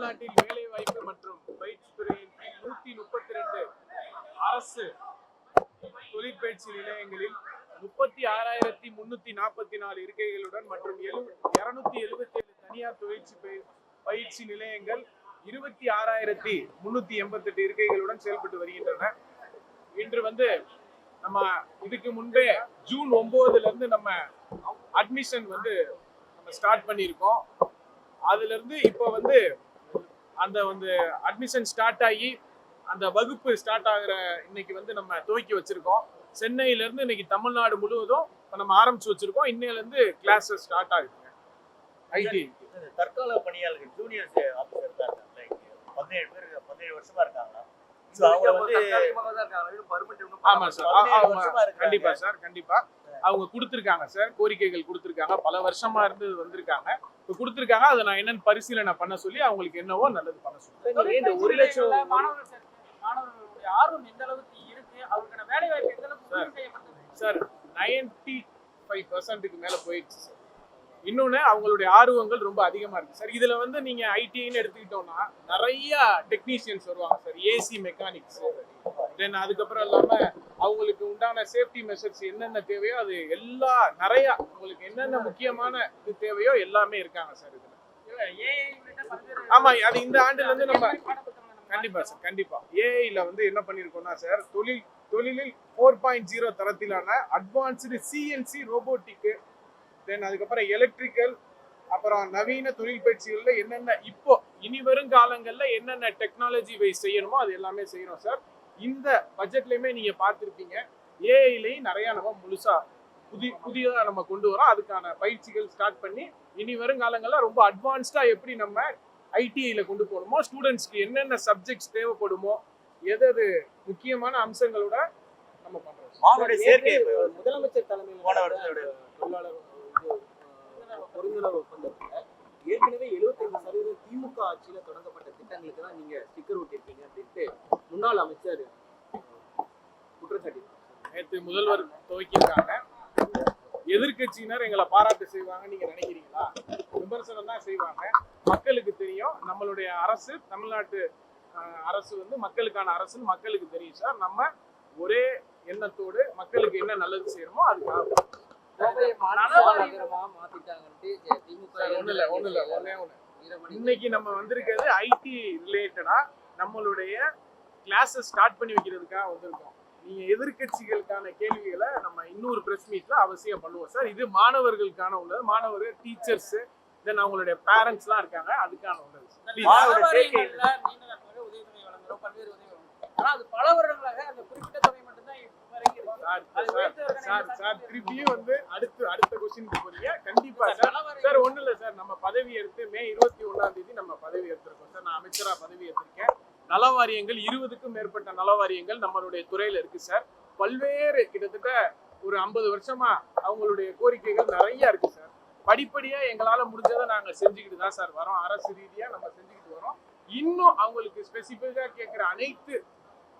தமிழ்நாட்டில் வேலைவாய்ப்பு மற்றும் பயிற்சி துறையின் கீழ் 132 அரசு தொழிற்பயிற்சி நிலையங்களில் 36,344 இருக்கைகளுடன் மற்றும் 277 தனியார் பயிற்சி நிலையங்கள் 26,388 இருக்கைகளுடன் செயல்பட்டு வருகின்றன. இன்று நம்ம இதுக்கு முன்பே ஜூன் 9ல இருந்து நம்ம அட்மிஷன் நம்ம ஸ்டார்ட் பண்ணியிருக்கோம். அதுல இருந்து இப்போ அந்த அட்மிஷன் ஸ்டார்ட் ஆகி அந்த வகுப்பு ஸ்டார்ட் ஆகிற இன்னைக்கு நம்ம துவக்கி வச்சிருக்கோம். சென்னையில இருந்து இன்னைக்கு தமிழ்நாடு முழுவதும் நம்ம ஆரம்பிச்சு வச்சிருக்கோம். இன்னையில இருந்து கிளாஸஸ் ஸ்டார்ட் ஆகுதுங்க. ஐடி தற்கால பணியாளர்கள் ஜூனியர் ஆபீசர் தான் இருக்காங்க. 17 வருஷமா இருக்காங்க. ஆமா சார், கண்டிப்பா சார், கண்டிப்பா அவங்க கொடுத்திருக்காங்க சார், கோரிக்கைகள் கொடுத்திருக்காங்க, பல வருஷமா இருந்து வந்திருக்காங்க. இப்ப கொடுத்திருக்காங்க, அதை நான் என்னன்னு பரிசீலனை பண்ண சொல்லி அவங்களுக்கு என்னவோ நல்லது பண்ண சொல்லி. இந்த 1 லட்சம் மாணவர்களுடைய ஆர்வம் எந்த அளவுக்கு இருக்கு, அவங்களுக்கான வேலை வாய்ப்பு எந்த அளவுக்கு செய்யப்பட்டது சார்? 95% மேல போயிடுச்சு சார். இன்னொன்னு அவங்களுடைய ஆர்வங்கள் ரொம்ப அதிகமா இருக்கு சார். இதுல நீங்க ஐடின்னு எடுத்துக்கிட்டோம்னா நிறைய டெக்னீஷியன்ஸ் வருவாங்க சார், ஏசி மெக்கானிக்ஸ், தென் அதுக்கப்புறம் இல்லாம அவங்களுக்கு உண்டான சேஃப்டி மெஷர்ஸ் என்னென்ன தேவையோ அது நிறைய உங்களுக்கு என்னென்ன முக்கியமான இது தேவையோ எல்லாமே இருக்காங்க சார் இதுல. ஆமா, அது இந்த ஆண்டுல இருந்து நம்ம கண்டிப்பா சார், கண்டிப்பா ஏஐல என்ன பண்ணிருக்கோம்னா சார், தொழிலில் 4.0 தரத்திலான அட்வான்ஸ்டு சிஎன்சி ரோபோட்டிக், தென் அதுக்கப்புறம் எலக்ட்ரிக்கல், அப்புறம் நவீன தொழில் பயிற்சிகள்ல என்னென்ன இப்போ இனி வரும் காலங்கள்ல என்னென்ன டெக்னாலஜி வைஸ் செய்யணுமோ அது எல்லாமே செய்யணும் சார். இந்த பட்ஜெட்லயுமே நீங்க பார்த்துருப்பீங்க, ஏஐலையும் நிறைய நம்ம முழுசா புதியதா நம்ம கொண்டு வரோம். அதுக்கான பயிற்சிகள் ஸ்டார்ட் பண்ணி இனி வரும் காலங்கள்ல ரொம்ப அட்வான்ஸ்டா எப்படி நம்ம ஐடிஐல கொண்டு போகணுமோ, ஸ்டூடெண்ட்ஸ்க்கு என்னென்ன சப்ஜெக்ட்ஸ் தேவைப்படுமோ, எது முக்கியமான அம்சங்களோட நம்ம பண்றோம். முதலமைச்சர் தலைமையில் ஒருங்கிணைப்பு ஒப்பந்தத்துல ஏற்கனவே 75% திமுக ஆட்சியில தொடங்கப்பட்ட திட்டங்களுக்கு தான் நீங்க ஸ்டிக்கர் ஒட்டிருக்கீங்க அப்படின்ட்டு முன்னாள் அமைச்சர் குற்றச்சாட்டு. நேற்று முதல்வர் துவக்கியிருக்காங்க. எதிர்கட்சியினர் எங்களை பாராட்டு செய்வாங்க நீங்க நினைக்கிறீங்களா? விமர்சனம் தான் செய்வாங்க. மக்களுக்கு தெரியும் நம்மளுடைய அரசு, தமிழ்நாட்டு அரசு மக்களுக்கான அரசுன்னு மக்களுக்கு தெரியும் சார். நம்ம ஒரே எண்ணத்தோடு மக்களுக்கு என்ன நல்லது செய்யணுமோ அதுக்காக இன்னைக்கு நம்ம வந்திருக்கிறது ஐடி ரிலேட்டடா நம்மளுடைய கிளாஸஸ் ஸ்டார்ட் பண்ணி வைக்கிறதுக்காக வந்திருக்கோம். நீங்க எதிர்கட்சிகளுக்கான கேள்விகளை நம்ம இன்னொரு பிரஸ் மீட்ல அவசியம் பண்ணுவோம் சார். இது மாணவர்களுக்கான உள்ளது, மாணவர்கள், டீச்சர்ஸ், தென் அவங்களுடைய பேரண்ட்ஸ் எல்லாம் இருக்காங்க, அதுக்கான உள்ளது. பல வருடங்களாக அந்த குறிப்பிட்ட தொகை மட்டும்தான் திருப்பியும் அடுத்த கொஸ்டினுக்கு போறீங்க. கண்டிப்பா சார், ஒண்ணு இல்ல சார், நம்ம பதவி எடுத்து மே 21ஆம் தேதி நம்ம பதவி எடுத்திருக்கோம் சார். நான் அமைச்சரா பதவி எடுத்திருக்கேன். நலவாரியங்கள் 20க்கும் மேற்பட்ட நலவாரியங்கள் நம்மளுடைய துறையில இருக்கு சார். பல்வேறு கிட்டத்தட்ட ஒரு 50 வருஷமா அவங்களுடைய கோரிக்கைகள் நிறைய இருக்கு சார். படிப்படியா எங்களால முடிஞ்சதை நாங்க செஞ்சுக்கிட்டு தான் சார் வரோம். அரசு ரீதியா நம்ம செஞ்சுக்கிட்டு வரோம். இன்னும் அவங்களுக்கு ஸ்பெசிபிக்கா கேட்கிற அனைத்து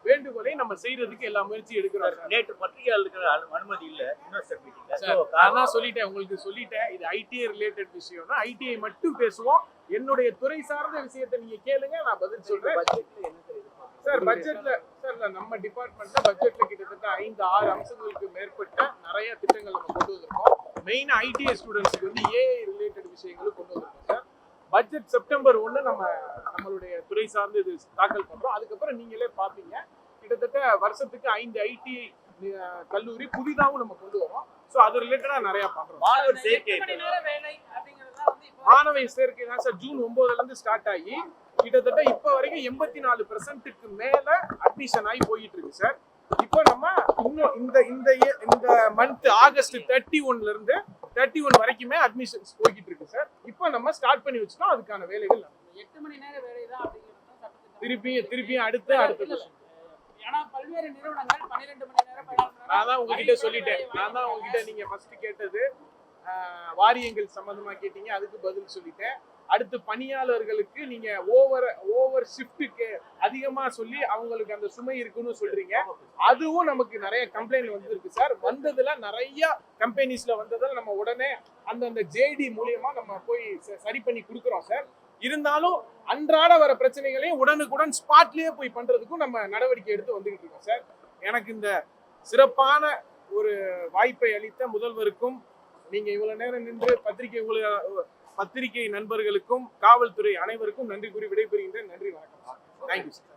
வேண்டுகோளையும் நம்ம செய்யறதுக்கு எல்லா முயற்சியும் எடுக்கிறோம். நேற்று பத்திரிகையாளருக்கு அனுமதி இல்ல, நான் சொல்லிட்டேன், உங்களுக்கு சொல்லிட்டேன். இது ஐடிஐ ரிலேட்டட் விஷயம்னா ஐடிஐ மட்டும் பேசுவோம். என்னுடைய துறை சார்ந்த விஷயத்தை நீங்க கேளுங்க, நான் பதில் சொல்றேன் சார். பட்ஜெட்ல சார் நம்ம டிபார்ட்மெண்ட்ல பட்ஜெட்ல கிட்டத்தட்ட 5-6 அம்சங்களுக்கு மேற்பட்ட நிறைய திட்டங்கள் நம்ம கொண்டு வந்திருக்கோம். மெயினா ஐடிஐ ஸ்டூடெண்ட்ஸ்க்கு ஏஐ ரிலேட்டட் விஷயங்களும் கொண்டு வந்திருக்கோம் சார். பட்ஜெட் செப்டம்பர் 1 நம்மளுடைய துறை சார்ந்து இது தாக்கல் பண்றோம். அதுக்கப்புறம் நீங்களே பாப்பீங்க, கிட்டத்தட்ட வருஷத்துக்கு 5 ஐடி கல்லூரி புதிதாகவும் நம்ம கொண்டு வரோம். ஸோ அது ரிலேட்டடா நிறைய பண்றோம். மாணவர் சேர்க்கை தான் சார் ஜூன் 9ல இருந்து ஸ்டார்ட் ஆகி கிட்டத்தட்ட இப்ப வரைக்கும் 84% மேல அட்மிஷன் ஆகி போயிட்டு இருக்கு சார். இப்போ நம்ம இன்னும் இந்த மந்த் ஆகஸ்ட் 31ல இருந்து 31 வரைக்குமே அட்மிஷன்ஸ் போய்கிட்டு இருக்கு சார். இப்போ நம்ம ஸ்டார்ட் பண்ணி வச்சுட்டோம். அதுக்கான வேலைகள் 8 மணி நேர வேலை தான் அப்படிங்கிறது திருப்பியும் அடுத்த ஏன்னா பல்வேறு நிறுவனங்கள் 12 மணி நேரம் நான் தான் உங்ககிட்ட சொல்லிட்டேன். நான் தான் உங்ககிட்ட நீங்க ஃபர்ஸ்ட் கேட்டது வாரியங்கள் சம்பந்தமா கேட்டீங்க, அதுக்கு பதில் சொல்லிட்டேன். அடுத்து பணியாளர்களுக்கு நீங்க ஓவர் ஷிஃப்ட்டுக்கு அதிகமா சொல்லி அவங்களுக்கு அந்த சுமை இருக்குன்னு சொல்றீங்க. அதுவும் நமக்கு நிறைய கம்ப்ளைண்ட் வந்திருக்கு சார். வந்ததுல நிறைய கம்பெனிஸ்ல வந்ததுல நம்ம உடனே அந்த ஜேடி மூலியமா நம்ம போய் சரி பண்ணி கொடுக்குறோம் சார். இருந்தாலும் அன்றாட வர பிரச்சனைகளையும் உடனுக்குடன் ஸ்பாட்லயே போய் பண்றதுக்கும் நம்ம நடவடிக்கை எடுத்து வந்துகிட்டு இருக்கோம் சார். எனக்கு இந்த சிறப்பான ஒரு வாய்ப்பை அளித்த முதல்வருக்கும், நீங்க இவ்வளவு நேரம் நின்று பத்திரிகை நண்பர்களுக்கும், காவல்துறை அனைவருக்கும் நன்றி கூறி விடைபெறுகின்றேன். நன்றி, வணக்கம். Thank you sir.